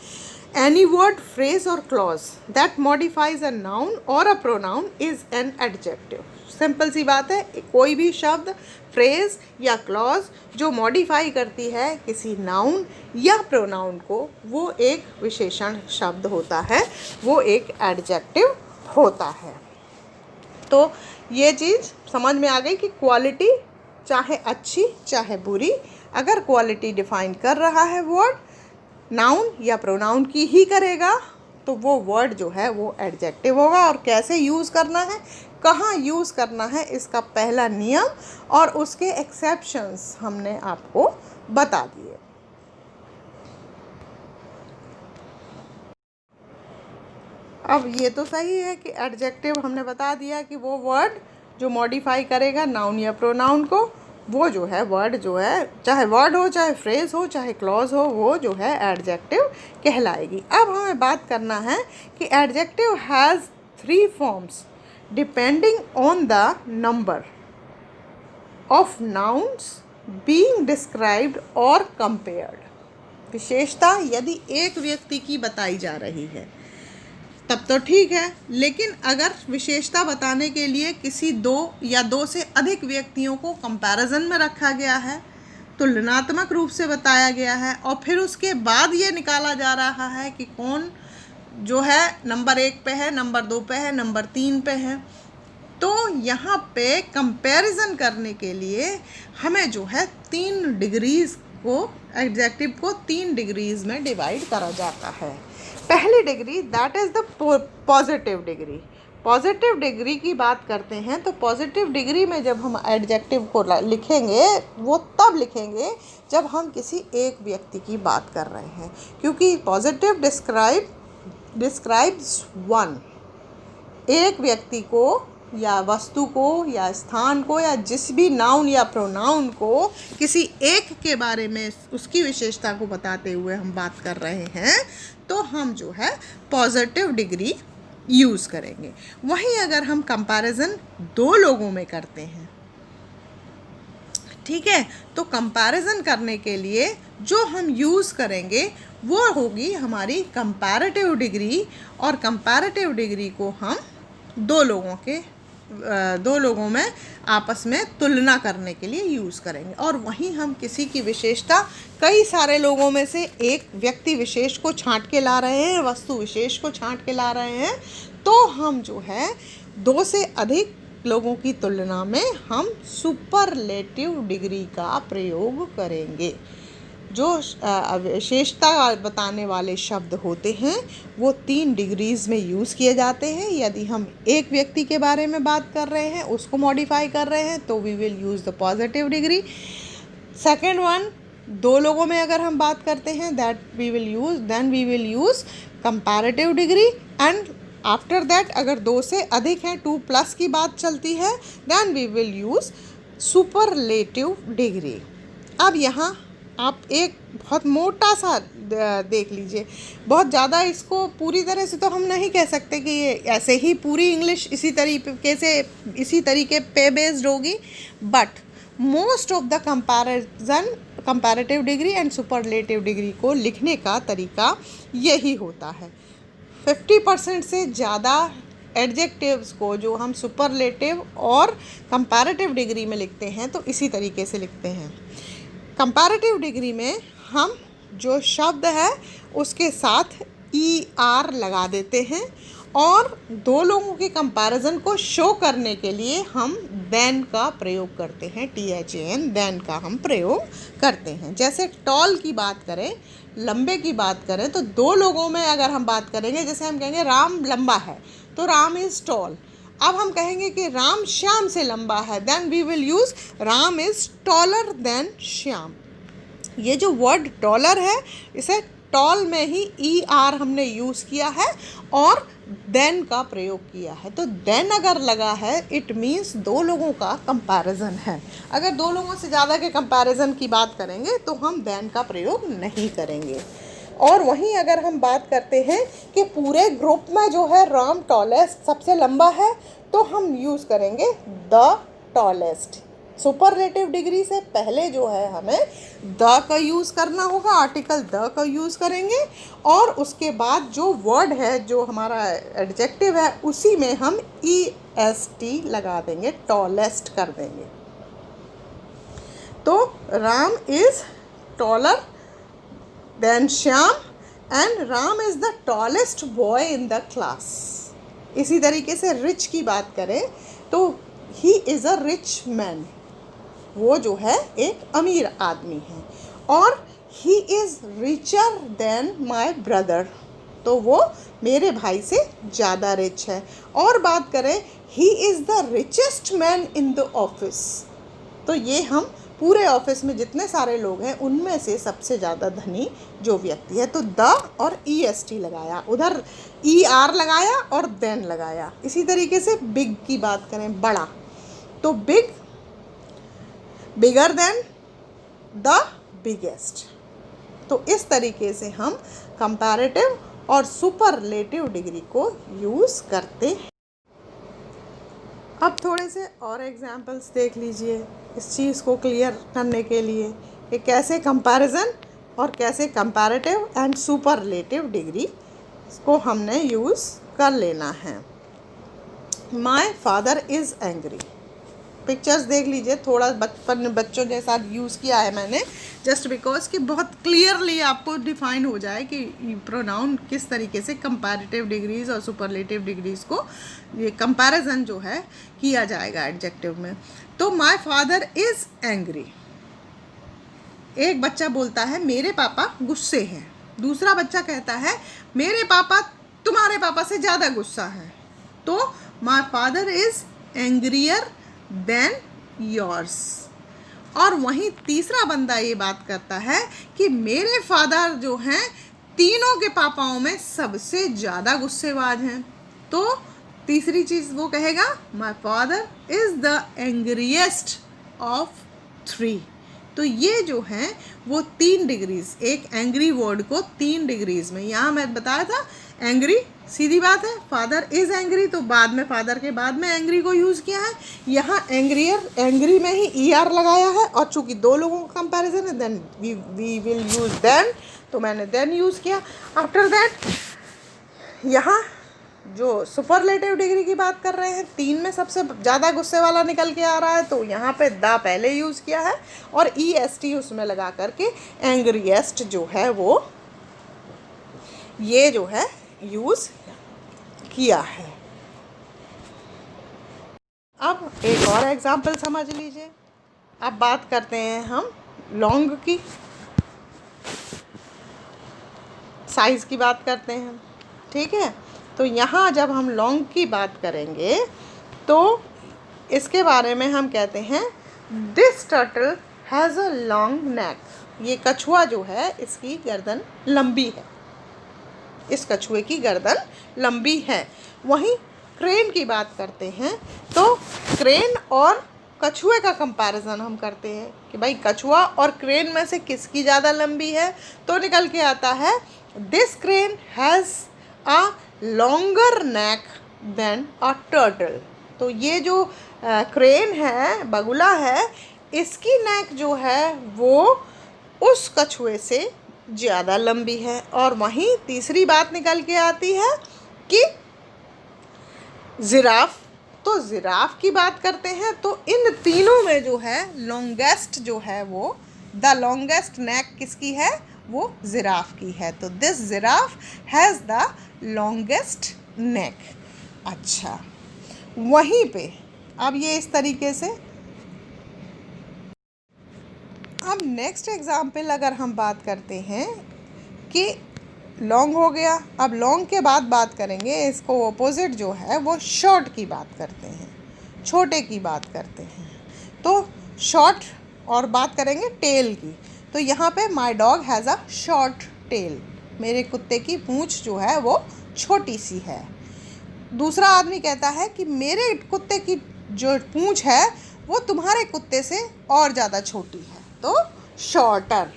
एनी वर्ड, फ्रेज और clause that modifies a noun और a pronoun is an adjective. Simple सी बात है, कोई भी शब्द, फ्रेज या क्लॉज जो मॉडिफाई करती है किसी नाउन या प्रोनाउन को वो एक विशेषण शब्द होता है, वो एक एडजेक्टिव होता है। तो ये चीज़ समझ में आ गई कि क्वालिटी चाहे अच्छी चाहे बुरी, अगर क्वालिटी डिफाइन कर रहा है वर्ड नाउन या प्रोनाउन की ही करेगा तो वो वर्ड जो है वो एडजेक्टिव होगा। और कैसे यूज़ करना है, कहाँ यूज़ करना है, इसका पहला नियम और उसके एक्सेप्शंस हमने आपको बता दिए। अब ये तो सही है कि एडजेक्टिव हमने बता दिया कि वो वर्ड जो मॉडिफाई करेगा नाउन या प्रोनाउन को, वो जो है वर्ड जो है, चाहे वर्ड हो चाहे फ्रेज हो चाहे क्लॉज हो, वो जो है एडजेक्टिव कहलाएगी। अब हमें बात करना है कि adjective has 3 forms depending on the number of nouns being described और कंपेयर्ड। विशेषता यदि एक व्यक्ति की बताई जा रही है तब तो ठीक है, लेकिन अगर विशेषता बताने के लिए किसी 2 या 2 से अधिक व्यक्तियों को कंपैरिजन में रखा गया है, तुलनात्मक रूप से बताया गया है और फिर उसके बाद ये निकाला जा रहा है कि कौन जो है नंबर 1 पे है, नंबर 2 पे है, नंबर 3 पे है। तो यहाँ पे कंपैरिजन करने के लिए हमें जो है 3 डिग्रीज को, एडजेक्टिव को 3 डिग्रीज में डिवाइड करा जाता है। पहली degree that is the positive degree. Positive degree की बात करते हैं तो पॉजिटिव डिग्री में जब हम एडजेक्टिव को लिखेंगे वो तब लिखेंगे जब हम किसी एक व्यक्ति की बात कर रहे हैं, क्योंकि पॉजिटिव डिस्क्राइब्स वन, एक व्यक्ति को या वस्तु को या स्थान को या जिस भी नाउन या प्रोनाउन को किसी एक के बारे में उसकी विशेषता को बताते हुए हम बात कर रहे हैं तो हम जो है पॉजिटिव डिग्री यूज़ करेंगे। वहीं अगर हम कंपैरिजन 2 लोगों में करते हैं, ठीक है, तो कंपैरिजन करने के लिए जो हम यूज़ करेंगे वो होगी हमारी कंपैरेटिव डिग्री, और कंपैरेटिव डिग्री को हम 2 लोगों में आपस में तुलना करने के लिए यूज़ करेंगे। और वहीं हम किसी की विशेषता कई सारे लोगों में से एक व्यक्ति विशेष को छांट के ला रहे हैं, वस्तु विशेष को छांट के ला रहे हैं, तो हम जो है 2 से अधिक लोगों की तुलना में हम सुपरलेटिव डिग्री का प्रयोग करेंगे। जो विशेषता बताने वाले शब्द होते हैं वो 3 डिग्रीज़ में यूज़ किए जाते हैं। यदि हम एक व्यक्ति के बारे में बात कर रहे हैं, उसको मॉडिफाई कर रहे हैं, तो we will use the positive degree. Second one, 2 लोगों में अगर हम बात करते हैं we will use comparative degree. And after that अगर 2 से अधिक हैं, 2+ की बात चलती है, then we will use superlative degree. अब यहाँ आप एक बहुत मोटा सा देख लीजिए, बहुत ज़्यादा इसको पूरी तरह से तो हम नहीं कह सकते कि ये ऐसे ही पूरी इंग्लिश इसी तरीके पे बेस्ड होगी, but most of the comparative degree and superlative degree को लिखने का तरीका यही होता है। 50% से ज़्यादा एडजेक्टिव्स को जो हम सुपरलेटिव और कंपैरेटिव डिग्री में लिखते हैं तो इसी तरीके से लिखते हैं। कंपैरेटिव डिग्री में हम जो शब्द है उसके साथ ER लगा देते हैं, और 2 लोगों के कंपैरिजन को शो करने के लिए हम देन का प्रयोग करते हैं, THAN, देन का हम प्रयोग करते हैं। जैसे टॉल की बात करें, लंबे की बात करें, तो 2 लोगों में अगर हम बात करेंगे, जैसे हम कहेंगे राम लंबा है तो राम इज़ टॉल। अब हम कहेंगे कि राम श्याम से लंबा है, then we will use Ram is taller than Shyam. ये जो वर्ड टॉलर है इसे टॉल में ही ER हमने यूज़ किया है और देन का प्रयोग किया है। तो देन अगर लगा है इट मीन्स 2 लोगों का कंपैरिजन है। अगर 2 लोगों से ज़्यादा के कंपैरिजन की बात करेंगे तो हम देन का प्रयोग नहीं करेंगे। और वहीं अगर हम बात करते हैं कि पूरे ग्रुप में जो है राम टॉलेस्ट सबसे लंबा है, तो हम यूज़ करेंगे द टॉलेस्ट। सुपरलेटिव डिग्री से पहले जो है हमें द का यूज़ करना होगा, आर्टिकल द का यूज़ करेंगे, और उसके बाद जो वर्ड है जो हमारा एडजेक्टिव है उसी में हम EST लगा देंगे, टॉलेस्ट कर देंगे। तो Ram is taller than Shyam and Ram is the tallest boy in the class. इसी तरीके से रिच की बात करें तो he is a rich man, वो जो है एक अमीर आदमी है, और he is richer than my brother, तो वो मेरे भाई से ज़्यादा रिच है। और बात करें he is the richest man in the office, तो ये हम पूरे ऑफिस में जितने सारे लोग हैं उनमें से सबसे ज़्यादा धनी जो व्यक्ति है, तो द और EST लगाया, उधर ER लगाया और देन लगाया। इसी तरीके से बिग की बात करें, बड़ा, तो big bigger than the biggest. तो इस तरीके से हम कंपैरेटिव और सुपरलेटिव डिग्री को यूज़ करते हैं। अब थोड़े से और एग्जाम्पल्स देख लीजिए इस चीज़ को क्लियर करने के लिए कि कैसे कंपैरिजन और कैसे कंपैरेटिव एंड सुपरलेटिव डिग्री को हमने यूज़ कर लेना है। My father is angry, pictures देख लीजिए, थोड़ा बचपन बच्चों जैसा यूज़ किया है मैंने, जस्ट बिकॉज कि बहुत क्लियरली आपको डिफाइन हो जाए कि प्रोनाउन किस तरीके से कंपैरेटिव डिग्रीज और सुपरलेटिव डिग्रीज को ये कंपैरिजन जो है किया जाएगा एडजेक्टिव में। तो माय फादर इज़ एंग्री, एक बच्चा बोलता है मेरे पापा गुस्से हैं, दूसरा बच्चा कहता है मेरे पापा तुम्हारे पापा से ज़्यादा गुस्सा है, तो my father is angrier than yours. और वहीं तीसरा बंदा ये बात करता है कि मेरे फादर जो हैं तीनों के पापाओं में सबसे ज़्यादा गुस्सेबाज हैं, तो तीसरी चीज़ वो कहेगा my father is the angriest of 3। तो ये जो हैं वो 3 डिग्रीज, एक एंग्री वर्ड को 3 डिग्रीज में, यहाँ मैं बताया था एंग्री सीधी बात है, फादर इज़ एंग्री, तो बाद में फादर के बाद में एंग्री को यूज़ किया है। यहाँ एंग्री में ही ER लगाया है, और चूंकि 2 लोगों का कंपैरिजन है then we will use than, तो मैंने देन यूज़ किया। आफ्टर दैट यहाँ जो सुपरलेटिव डिग्री की बात कर रहे हैं, 3 में सबसे ज़्यादा गुस्से वाला निकल के आ रहा है, तो यहाँ पे द पहले यूज़ किया है और EST उसमें लगा करके एंग्रीएस्ट जो है वो ये जो है यूज़ किया है। अब एक और एग्जाम्पल समझ लीजिए। अब बात करते हैं हम लॉन्ग की, साइज़ की बात करते हैं, ठीक है। तो यहाँ जब हम लॉन्ग की बात करेंगे तो इसके बारे में हम कहते हैं this turtle has a long neck, ये कछुआ जो है इसकी गर्दन लंबी है, इस कछुए की गर्दन लंबी है। वहीं क्रेन की बात करते हैं तो क्रेन और कछुए का कंपैरिजन हम करते हैं कि भाई कछुआ और क्रेन में से किसकी ज़्यादा लंबी है, तो निकल के आता है this crane has a longer neck than a turtle. तो ये जो क्रेन है, बगुला है, इसकी नेक जो है वो उस कछुए से ज़्यादा लंबी है। और वहीं तीसरी बात निकल के आती है कि जिराफ, तो जिराफ की बात करते हैं तो इन तीनों में जो है लॉन्गेस्ट जो है वो द लॉन्गेस्ट नेक किसकी है, वो जिराफ की है। तो this giraffe has the longest neck. अच्छा, वहीं पे अब ये इस तरीके से, अब नेक्स्ट एग्जाम्पल अगर हम बात करते हैं कि लॉन्ग हो गया, अब लॉन्ग के बाद बात करेंगे इसको ऑपोजिट जो है वो शॉर्ट की बात करते हैं, छोटे की बात करते हैं। तो शॉर्ट और बात करेंगे टेल की, तो यहाँ पे my dog has a short tail, मेरे कुत्ते की पूँछ जो है वो छोटी सी है। दूसरा आदमी कहता है कि मेरे कुत्ते की जो पूँछ है वो तुम्हारे कुत्ते से और ज़्यादा छोटी है, तो शॉर्टर,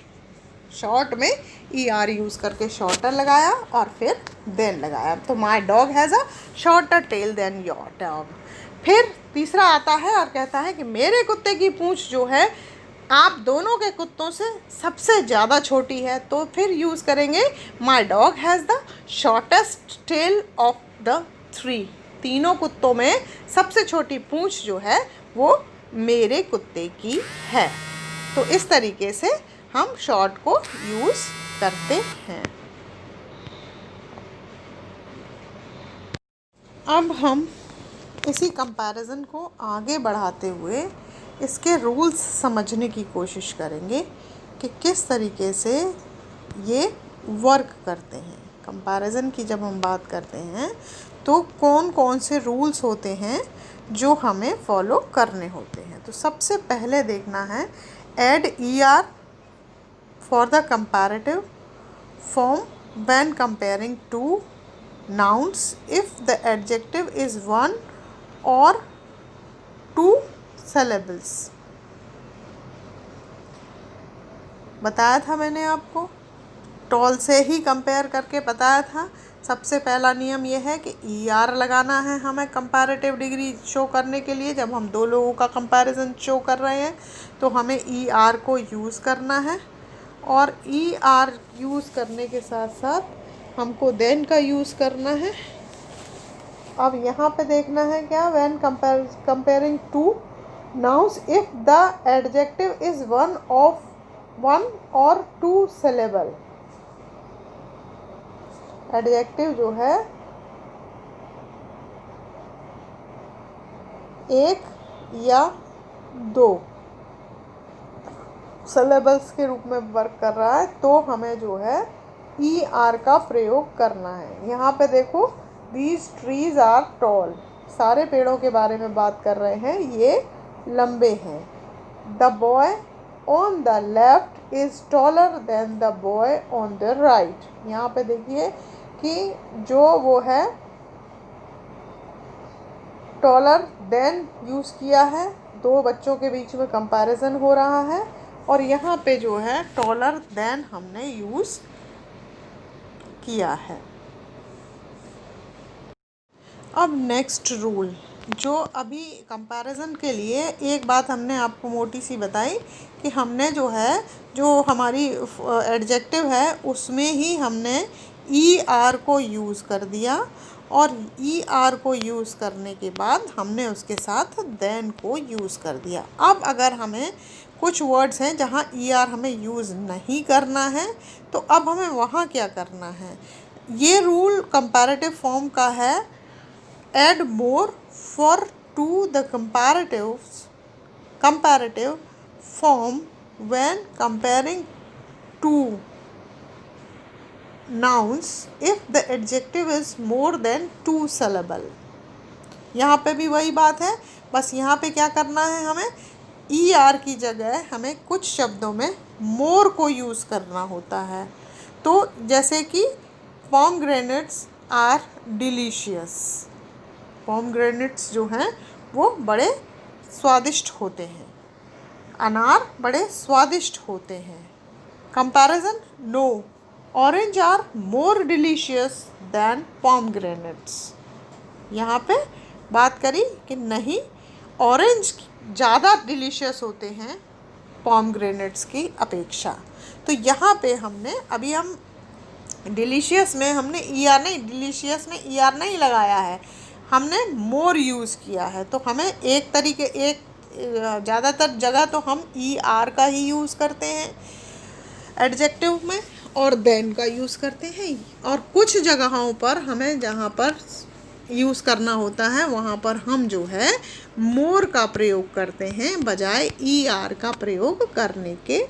शॉर्ट में ER यूज़ करके शॉर्टर लगाया और फिर देन लगाया, तो my dog has a shorter tail than your dog. फिर तीसरा आता है और कहता है कि मेरे कुत्ते की पूँछ जो है आप दोनों के कुत्तों से सबसे ज़्यादा छोटी है, तो फिर यूज़ करेंगे my dog has the shortest tail of the 3, तीनों कुत्तों में सबसे छोटी पूँछ जो है वो मेरे कुत्ते की है। तो इस तरीके से हम शॉर्ट को यूज़ करते हैं। अब हम इसी कंपैरिजन को आगे बढ़ाते हुए इसके रूल्स समझने की कोशिश करेंगे कि किस तरीके से ये वर्क करते हैं। कंपैरिजन की जब हम बात करते हैं तो कौन कौन से रूल्स होते हैं जो हमें फॉलो करने होते हैं। तो सबसे पहले देखना है add ER for the comparative form when comparing two nouns if the adjective is one or two syllables। बताया था मैंने आपको, टॉल से ही कंपेयर करके बताया था। सबसे पहला नियम यह है कि ER लगाना है हमें कंपैरेटिव डिग्री शो करने के लिए। जब हम 2 लोगों का कंपैरिजन शो कर रहे हैं तो हमें ER को यूज़ करना है, और ER यूज़ करने के साथ साथ हमको देन का यूज़ करना है। अब यहाँ पे देखना है क्या, when comparing two nouns if the adjective is one or two syllable। Adjective जो है एक या दो सिलेबल्स के रूप में वर्क कर रहा है तो हमें जो है ई आर का प्रयोग करना है। यहाँ पे देखो, दीज ट्रीज आर टॉल, सारे पेड़ों के बारे में बात कर रहे हैं, ये लंबे हैं। The boy on the left is taller then the boy on the right. यहाँ पे देखिए कि जो वो है टॉलर देन यूज़ किया है, दो बच्चों के बीच में कंपैरिजन हो रहा है, और यहाँ पे जो है टॉलर देन हमने यूज़ किया है। अब नेक्स्ट रूल, जो अभी कंपैरिजन के लिए एक बात हमने आपको मोटी सी बताई कि हमने जो है, जो हमारी एडजेक्टिव है उसमें ही हमने ई आर को यूज़ कर दिया, और ई आर को यूज़ करने के बाद हमने उसके साथ देन को यूज़ कर दिया। अब अगर हमें कुछ वर्ड्स हैं जहाँ ई आर हमें यूज़ नहीं करना है, तो अब हमें वहाँ क्या करना है। ये रूल कंपैरेटिव फॉर्म का है, add more for to the comparative form when comparing two nouns if the adjective is more than two syllable। यहाँ पे भी वही बात है, बस यहाँ पे क्या करना है, हमें ई आर की जगह हमें कुछ शब्दों में मोर को यूज़ करना होता है। तो जैसे कि पोमग्रेनेट्स आर डिलीशियस, पोमग्रेनेट्स जो हैं वो बड़े स्वादिष्ट होते हैं, अनार बड़े स्वादिष्ट होते हैं। Comparison, now, orange are more delicious than pomegranates. यहाँ पे बात करी कि नहीं, ऑरेंज ज़्यादा डिलीशियस होते हैं पोमग्रेनेट्स की अपेक्षा। तो यहाँ पे हमने अभी हम डिलीशियस में हमने ई आर नहीं, डिलीशियस में ई आर नहीं लगाया है, हमने मोर यूज़ किया है। तो हमें एक ज़्यादातर जगह तो हम ई आर का ही यूज़ करते हैं एडजेक्टिव में, और देन का यूज़ करते हैं, और कुछ जगहों पर हमें जहाँ पर यूज़ करना होता है वहाँ पर हम जो है मोर का प्रयोग करते हैं बजाय ई आर का प्रयोग करने के।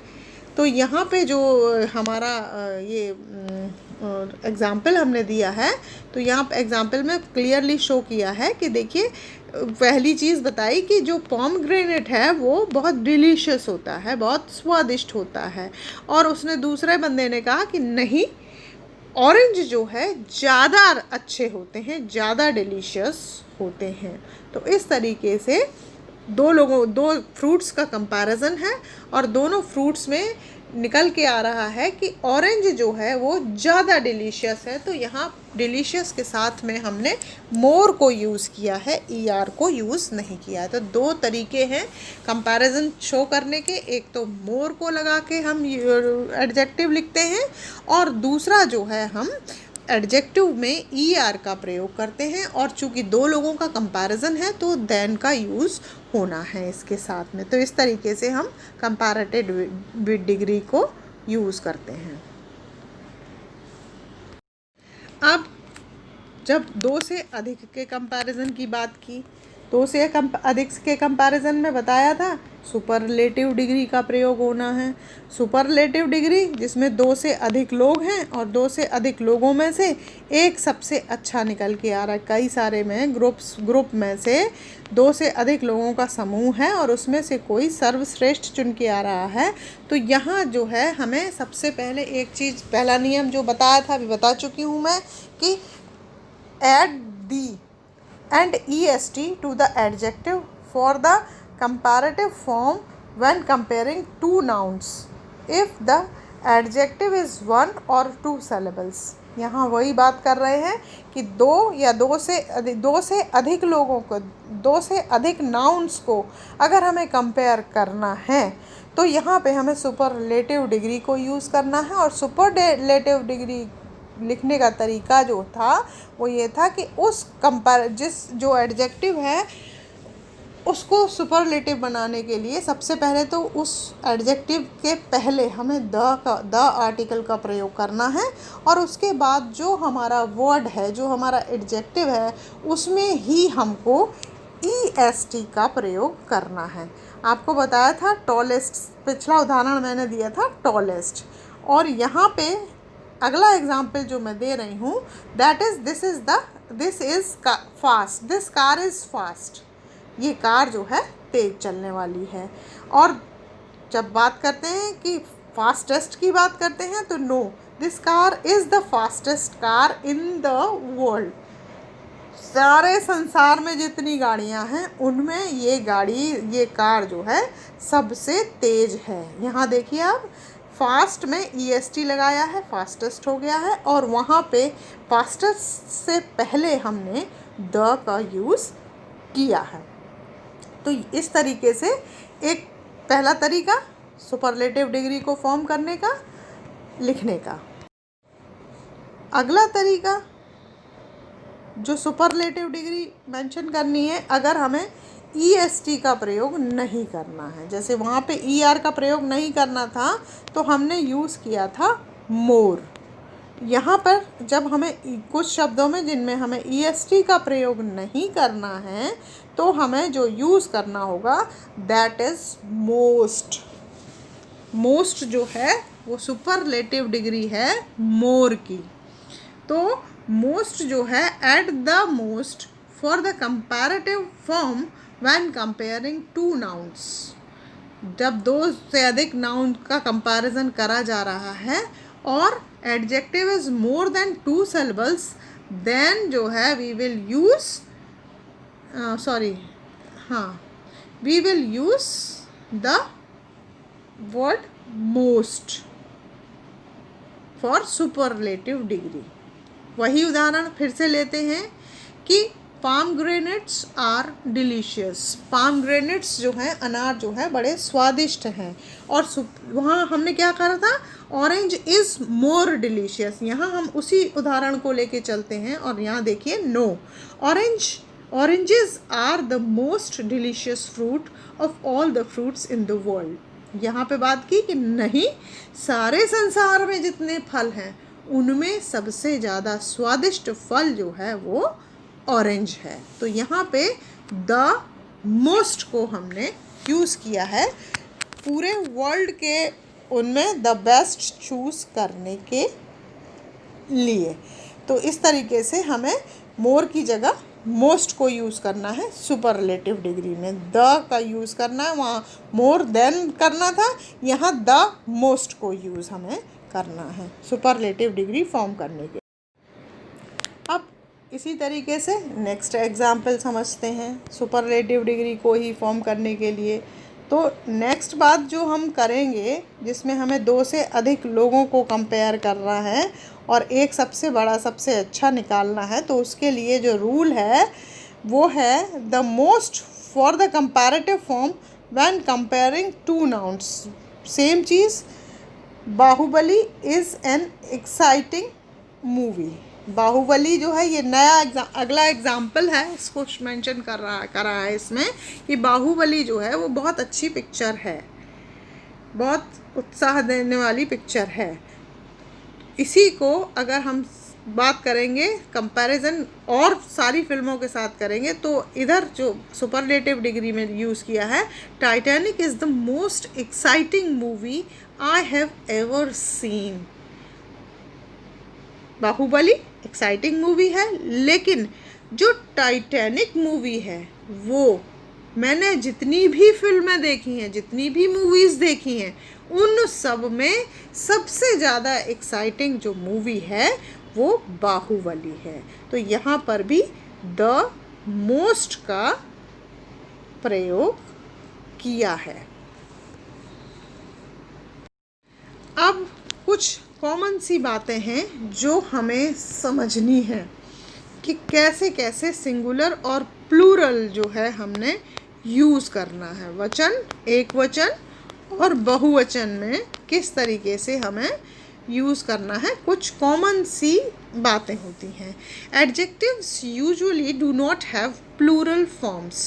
तो यहाँ पे जो हमारा ये एग्ज़ाम्पल हमने दिया है, तो यहाँ पे एग्ज़ाम्पल में क्लियरली शो किया है कि देखिए, पहली चीज़ बताई कि जो पोमग्रेनेट है वो बहुत डिलीशियस होता है, बहुत स्वादिष्ट होता है, और उसने दूसरे बंदे ने कहा कि नहीं, ऑरेंज जो है ज़्यादा अच्छे होते हैं, ज़्यादा डिलीशियस होते हैं। तो इस तरीके से दो फ्रूट्स का कंपैरिजन है, और दोनों फ्रूट्स में निकल के आ रहा है कि ऑरेंज जो है वो ज़्यादा डिलीशियस है। तो यहाँ डिलीशियस के साथ में हमने मोर को यूज़ किया है, ई आर को यूज़ नहीं किया है। तो दो तरीके हैं कंपैरिजन शो करने के, एक तो मोर को लगा के हम एडजेक्टिव लिखते हैं, और दूसरा जो है हम एडजेक्टिव में ई आर का प्रयोग करते हैं, और चूँकि दो लोगों का कंपैरिजन है तो देन का यूज़ होना है इसके साथ में। तो इस तरीके से हम कंपैरेटिव विद डिग्री को यूज़ करते हैं। अब जब दो से अधिक के कंपैरिजन की बात की, दो से अधिक के कंपैरिजन में बताया था सुपरलेटिव डिग्री का प्रयोग होना है। सुपरलेटिव डिग्री जिसमें दो से अधिक लोग हैं, और दो से अधिक लोगों में से एक सबसे अच्छा निकल के आ रहा है। कई सारे में ग्रुप में से दो से अधिक लोगों का समूह है, और उसमें से कोई सर्वश्रेष्ठ चुन के आ रहा है। तो यहाँ जो है हमें सबसे पहले एक चीज़, पहला नियम जो बताया था अभी बता चुकी हूँ मैं, कि add the and est to the adjective for the comparative form when comparing two nouns if the adjective is one or two syllables। यहाँ वही बात कर रहे हैं कि दो से अधिक लोगों को, दो से अधिक नाउन्स को अगर हमें कंपेयर करना है तो यहाँ पे हमें सुपरलेटिव डिग्री को यूज़ करना है। और सुपरलेटिव डिग्री लिखने का तरीका जो था वो ये था कि जो एडजेक्टिव है उसको सुपरलेटिव बनाने के लिए सबसे पहले तो उस एडजेक्टिव के पहले हमें द आर्टिकल का प्रयोग करना है, और उसके बाद जो हमारा वर्ड है, जो हमारा एडजेक्टिव है, उसमें ही हमको EST का प्रयोग करना है। आपको बताया था टॉलेस्ट, पिछला उदाहरण मैंने दिया था टॉलेस्ट, और यहाँ पे अगला एग्जाम्पल जो मैं दे रही हूँ that is this is fast, this car is fast. ये कार जो है तेज़ चलने वाली है। और जब बात करते हैं कि फास्टेस्ट की बात करते हैं तो now, this car is the fastest car in the world. सारे संसार में जितनी गाड़ियां हैं उनमें ये कार जो है सबसे तेज़ है। यहाँ देखिए आप, फास्ट में EST लगाया है, फास्टेस्ट हो गया है, और वहाँ पे फास्टेस्ट से पहले हमने द का यूज़ किया है। तो इस तरीके से एक पहला तरीका सुपरलेटिव डिग्री को फॉर्म करने का, लिखने का। अगला तरीका जो सुपरलेटिव डिग्री मेंशन करनी है, अगर हमें EST का प्रयोग नहीं करना है, जैसे वहाँ पे ER का प्रयोग नहीं करना था तो हमने यूज़ किया था मोर। यहाँ पर जब हमें कुछ शब्दों में जिनमें हमें EST का प्रयोग नहीं करना है तो हमें जो यूज़ करना होगा दैट इज़ मोस्ट। मोस्ट जो है वो सुपरलेटिव डिग्री है मोर की। तो मोस्ट जो है at the most for the comparative form when comparing two nouns. जब दो से अधिक नाउन का कंपैरिजन करा जा रहा है और adjective is more than 2 syllables, then जो है we will use the word most for superlative degree. वही उदाहरण फिर से लेते हैं कि पामग्रेनेट्स आर डिलीशियस। पामग्रेनेट्स जो हैं, अनार जो है, बड़े स्वादिष्ट हैं। और वहाँ हमने क्या कहा था, ऑरेंज इज़ मोर डिलीशियस। यहाँ हम उसी उदाहरण को लेके चलते हैं और यहाँ देखिए now, oranges are the most delicious fruit of all the fruits in the world. यहाँ पे बात की कि नहीं, सारे संसार में जितने फल हैं उनमें सबसे ज़्यादा स्वादिष्ट फल जो है वो ऑरेंज है। तो यहाँ पे द मोस्ट को हमने यूज़ किया है पूरे वर्ल्ड के उनमें द बेस्ट चूज़ करने के लिए। तो इस तरीके से हमें मोर की जगह मोस्ट को यूज़ करना है सुपरलेटिव डिग्री में। द का यूज़ करना है, वहाँ मोर देन करना था, यहाँ द मोस्ट को यूज़ हमें करना है सुपरलेटिव डिग्री फॉर्म करने के। अब इसी तरीके से नेक्स्ट एग्जाम्पल समझते हैं सुपरलेटिव डिग्री को ही फॉर्म करने के लिए। तो नेक्स्ट बात जो हम करेंगे, जिसमें हमें 2 से अधिक लोगों को कंपेयर करना है और एक सबसे बड़ा सबसे अच्छा निकालना है, तो उसके लिए जो रूल है वो है the most for the comparative form when comparing 2 nouns. Same चीज़, Baahubali is an exciting movie. Baahubali जो है ये नया अगला एग्जाम्पल है, इसको मेंशन करा है इसमें कि बाहुबली जो है वो बहुत अच्छी पिक्चर है, बहुत उत्साह देने वाली पिक्चर है। इसी को अगर हम बात करेंगे कंपैरिजन और सारी फिल्मों के साथ करेंगे तो इधर जो सुपरलेटिव डिग्री में यूज़ किया है, Titanic is the most exciting movie I have ever seen. Baahubali exciting movie है, लेकिन जो टाइटैनिक मूवी है वो मैंने जितनी भी फिल्में देखी हैं, जितनी भी मूवीज़ देखी हैं, उन सब में सबसे ज़्यादा एक्साइटिंग जो मूवी है वो बाहुबली है। तो यहाँ पर भी द मोस्ट का प्रयोग किया है। अब कुछ कॉमन सी बातें हैं जो हमें समझनी है कि कैसे कैसे सिंगुलर और प्लूरल जो है हमने यूज़ करना है। वचन, एक वचन और बहुवचन में किस तरीके से हमें यूज़ करना है, कुछ कॉमन सी बातें होती हैं। Adjectives usually do not have plural forms.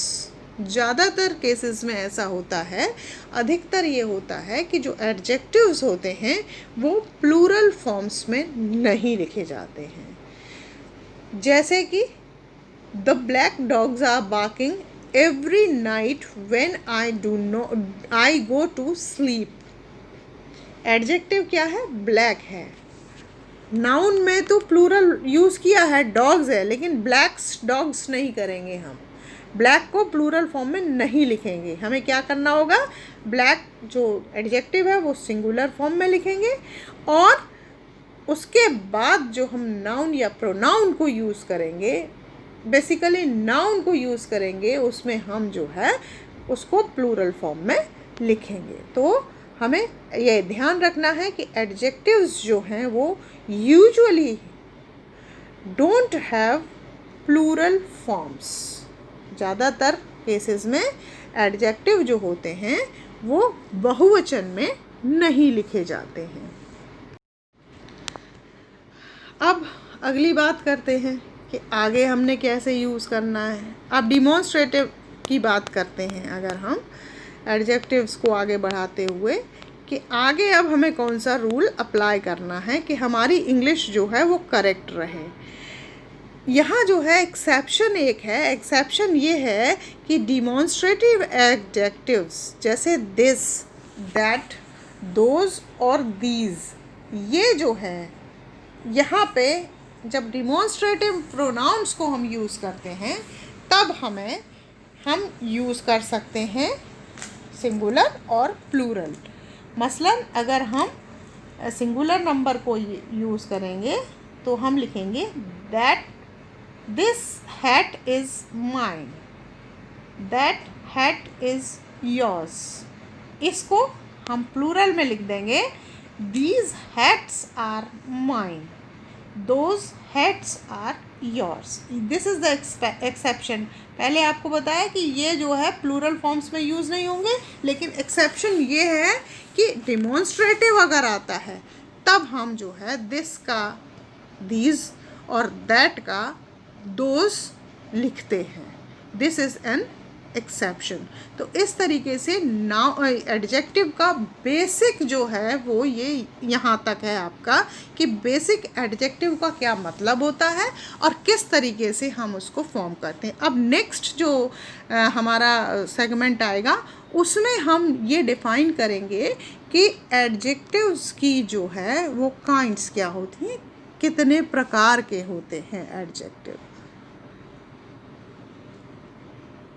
ज़्यादातर केसेस में ऐसा होता है, अधिकतर ये होता है कि जो एडजेक्टिव्स होते हैं वो प्लूरल फॉर्म्स में नहीं लिखे जाते हैं। जैसे कि the black dogs are barking every night when I go to sleep. Adjective क्या है? ब्लैक है। नाउन में तो प्लूरल यूज़ किया है, डॉग्स है, लेकिन ब्लैक्स डॉग्स नहीं करेंगे हम। ब्लैक को प्लूरल फॉर्म में नहीं लिखेंगे। हमें क्या करना होगा? ब्लैक जो एडजेक्टिव है वो सिंगुलर फॉर्म में लिखेंगे, और उसके बाद जो हम नाउन या प्रोनाउन को यूज़ करेंगे, बेसिकली नाउन को यूज़ करेंगे, उसमें हम जो है उसको प्लूरल फॉर्म में लिखेंगे। तो हमें ये ध्यान रखना है कि एडजेक्टिव्स जो हैं वो usually don't have plural forms. ज़्यादातर केसेस में एडजेक्टिव जो होते हैं वो बहुवचन में नहीं लिखे जाते हैं। अब अगली बात करते हैं कि आगे हमने कैसे यूज़ करना है। अब डिमॉन्स्ट्रेटिव की बात करते हैं, अगर हम एडजेक्टिव्स को आगे बढ़ाते हुए, कि आगे अब हमें कौन सा रूल अप्लाई करना है कि हमारी इंग्लिश जो है वो करेक्ट रहे। यहाँ जो है एक्सेप्शन एक है। एक्सेप्शन ये है कि डिमॉन्स्ट्रेटिव एडजेक्टिव्स जैसे दिस, दैट, दोज और दीज, ये जो है यहाँ पे जब डिमॉन्स्ट्रेटिव प्रोनाउंस को हम यूज़ करते हैं तब हम यूज़ कर सकते हैं सिंगुलर और प्लूरल। मसलन अगर हम सिंगुलर नंबर को यूज़ करेंगे तो हम लिखेंगे that this hat is mine, that hat is yours. इसको हम प्लूरल में लिख देंगे these hats are mine, those hats are yours. This is the exception. पहले आपको बताया कि ये जो है प्लूरल फॉर्म्स में यूज़ नहीं होंगे, लेकिन एक्सेप्शन ये है कि डिमॉन्स्ट्रेटिव अगर आता है तब हम जो है दिस का दीज और दैट का दोज लिखते हैं। This is an exception. तो इस तरीके से एडजेक्टिव का बेसिक जो है वो ये यहाँ तक है आपका, कि बेसिक एडजेक्टिव का क्या मतलब होता है और किस तरीके से हम उसको फॉर्म करते हैं। अब नेक्स्ट जो हमारा सेगमेंट आएगा उसमें हम ये डिफ़ाइन करेंगे कि एडजेक्टिव्स की जो है वो काइंड्स क्या होती हैं, कितने प्रकार के होते हैं एडजेक्टिव।